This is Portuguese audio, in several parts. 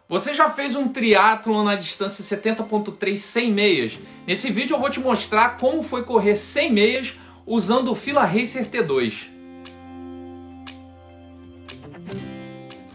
Você já fez um triatlon na distância 70.3 sem meias? Nesse vídeo eu vou te mostrar como foi correr sem meias usando o Fila Racer T2.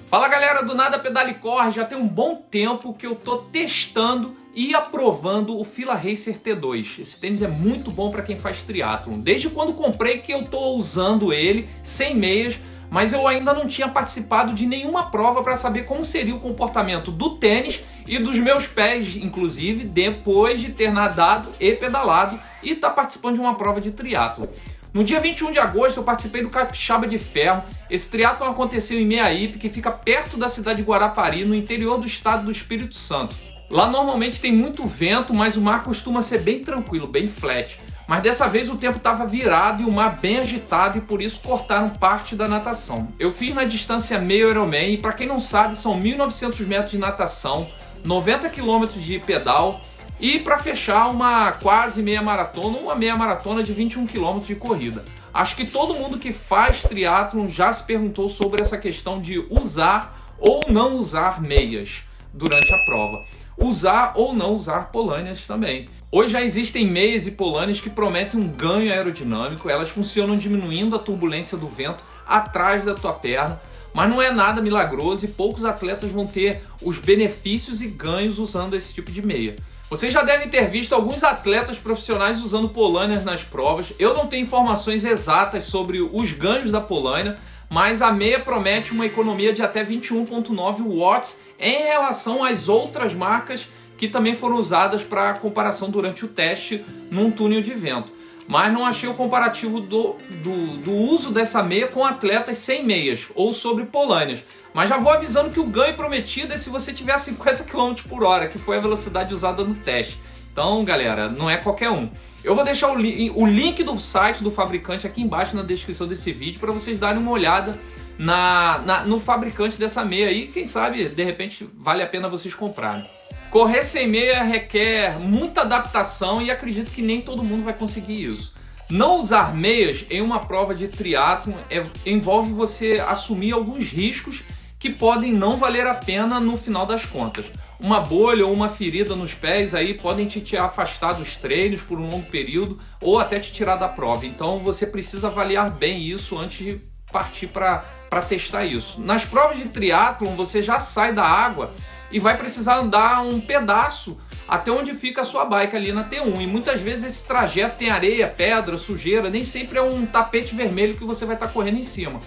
Fala galera do Nada Pedale Corre, já tem um bom tempo que eu tô testando e aprovando o Fila Racer T2. Esse tênis é muito bom para quem faz triatlon. Desde quando comprei que eu tô usando ele sem meias, mas eu ainda não tinha participado de nenhuma prova para saber como seria o comportamento do tênis e dos meus pés, inclusive, depois de ter nadado e pedalado e estar participando de uma prova de triatlon. No dia 21 de agosto eu participei do Capixaba de Ferro. Esse triatlon aconteceu em Meaípe, que fica perto da cidade de Guarapari, no interior do estado do Espírito Santo. Lá normalmente tem muito vento, mas o mar costuma ser bem tranquilo, bem flat. Mas dessa vez o tempo estava virado e o mar bem agitado e por isso cortaram parte da natação. Eu fiz na distância meio Ironman e para quem não sabe são 1.900 metros de natação, 90 km de pedal e para fechar uma quase meia maratona, uma meia maratona de 21 km de corrida. Acho que todo mundo que faz triatlon já se perguntou sobre essa questão de usar ou não usar meias durante a prova. Usar ou não usar polâneas também. Hoje já existem meias e polâneas que prometem um ganho aerodinâmico, elas funcionam diminuindo a turbulência do vento atrás da tua perna, mas não é nada milagroso e poucos atletas vão ter os benefícios e ganhos usando esse tipo de meia. Vocês já devem ter visto alguns atletas profissionais usando polâneas nas provas. Eu não tenho informações exatas sobre os ganhos da polânia, mas a meia promete uma economia de até 21,9 watts em relação às outras marcas que também foram usadas para comparação durante o teste num túnel de vento. Mas não achei o comparativo do uso dessa meia com atletas sem meias ou sobre polâneas. Mas já vou avisando que o ganho prometido é se você tiver 50 km por hora, que foi a velocidade usada no teste. Então, galera, não é qualquer um. Eu vou deixar o link do site do fabricante aqui embaixo na descrição desse vídeo para vocês darem uma olhada no fabricante dessa meia aí. Quem sabe, de repente, vale a pena vocês comprarem. Correr sem meia requer muita adaptação e acredito que nem todo mundo vai conseguir isso. Não usar meias em uma prova de triatlon envolve você assumir alguns riscos que podem não valer a pena no final das contas. Uma bolha ou uma ferida nos pés aí podem te afastar dos treinos por um longo período ou até te tirar da prova. Então você precisa avaliar bem isso antes de partir para testar isso. Nas provas de triatlon você já sai da água e vai precisar andar um pedaço até onde fica a sua bike ali na T1. E muitas vezes esse trajeto tem areia, pedra, sujeira, nem sempre é um tapete vermelho que você vai estar correndo em cima.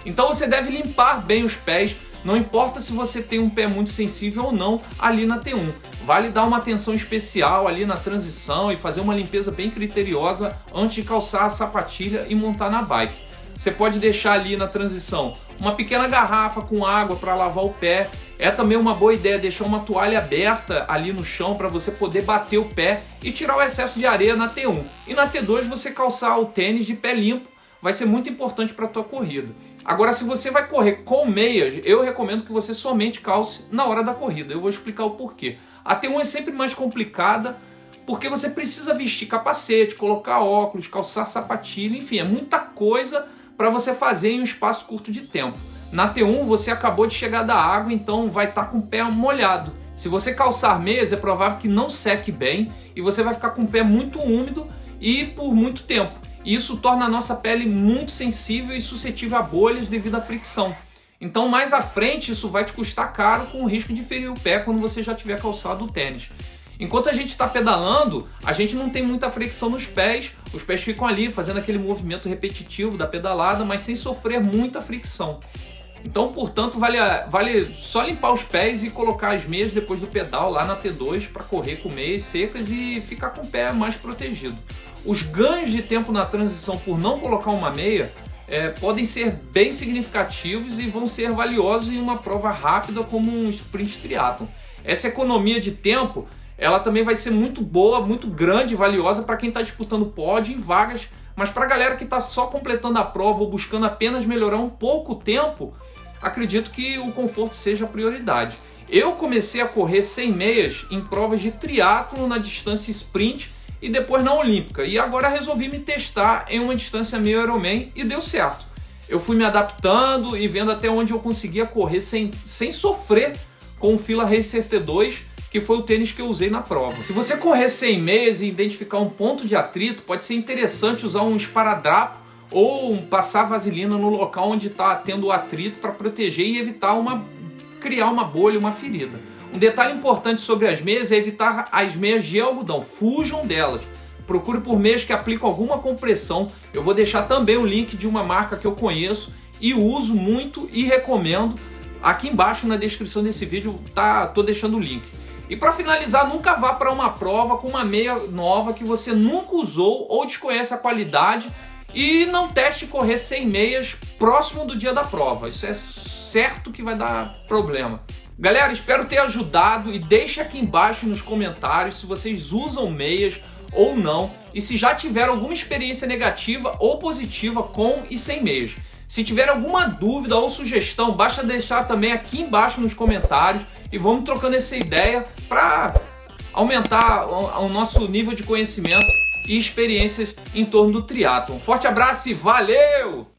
Então você deve limpar bem os pés, não importa se você tem um pé muito sensível ou não ali na T1. Vale dar uma atenção especial ali na transição e fazer uma limpeza bem criteriosa antes de calçar a sapatilha e montar na bike. Você pode deixar ali na transição uma pequena garrafa com água para lavar o pé. É também uma boa ideia deixar uma toalha aberta ali no chão para você poder bater o pé e tirar o excesso de areia na T1. E na T2 você calçar o tênis de pé limpo, vai ser muito importante para a tua corrida. Agora, se você vai correr com meias, eu recomendo que você somente calce na hora da corrida. Eu vou explicar o porquê. A T1 é sempre mais complicada porque você precisa vestir capacete, colocar óculos, calçar sapatilha, enfim, é muita coisa para você fazer em um espaço curto de tempo. Na T1 você acabou de chegar da água, então vai estar com o pé molhado. Se você calçar meias, é provável que não seque bem e você vai ficar com o pé muito úmido e por muito tempo. E isso torna a nossa pele muito sensível e suscetível a bolhas devido à fricção. Então mais à frente isso vai te custar caro com o risco de ferir o pé quando você já tiver calçado o tênis. Enquanto a gente está pedalando, a gente não tem muita fricção nos pés, os pés ficam ali fazendo aquele movimento repetitivo da pedalada, mas sem sofrer muita fricção. Então, portanto, vale só limpar os pés e colocar as meias depois do pedal lá na T2 para correr com meias secas e ficar com o pé mais protegido. Os ganhos de tempo na transição por não colocar uma meia podem ser bem significativos e vão ser valiosos em uma prova rápida como um sprint triatlon. Essa economia de tempo ela também vai ser muito boa, muito grande e valiosa para quem está disputando pódio em vagas, mas para a galera que está só completando a prova ou buscando apenas melhorar um pouco o tempo, acredito que o conforto seja a prioridade. Eu comecei a correr sem meias em provas de triatlon na distância sprint e depois na olímpica, e agora resolvi me testar em uma distância meio Ironman e deu certo. Eu fui me adaptando e vendo até onde eu conseguia correr sem sofrer com o Fila Racer T2, que foi o tênis que eu usei na prova. Se você correr sem meias e identificar um ponto de atrito, pode ser interessante usar um esparadrapo ou passar vaselina no local onde está tendo o atrito para proteger e evitar criar uma bolha, uma ferida. Um detalhe importante sobre as meias é evitar as meias de algodão, fujam delas. Procure por meias que aplicam alguma compressão. Eu vou deixar também o link de uma marca que eu conheço e uso muito e recomendo. Aqui embaixo na descrição desse vídeo tô deixando o link. E para finalizar, nunca vá para uma prova com uma meia nova que você nunca usou ou desconhece a qualidade e não teste correr sem meias próximo do dia da prova. Isso é certo que vai dar problema. Galera, espero ter ajudado e deixe aqui embaixo nos comentários se vocês usam meias ou não e se já tiveram alguma experiência negativa ou positiva com e sem meias. Se tiver alguma dúvida ou sugestão, basta deixar também aqui embaixo nos comentários e vamos trocando essa ideia para aumentar o nosso nível de conhecimento e experiências em torno do triatlon. Forte abraço e valeu!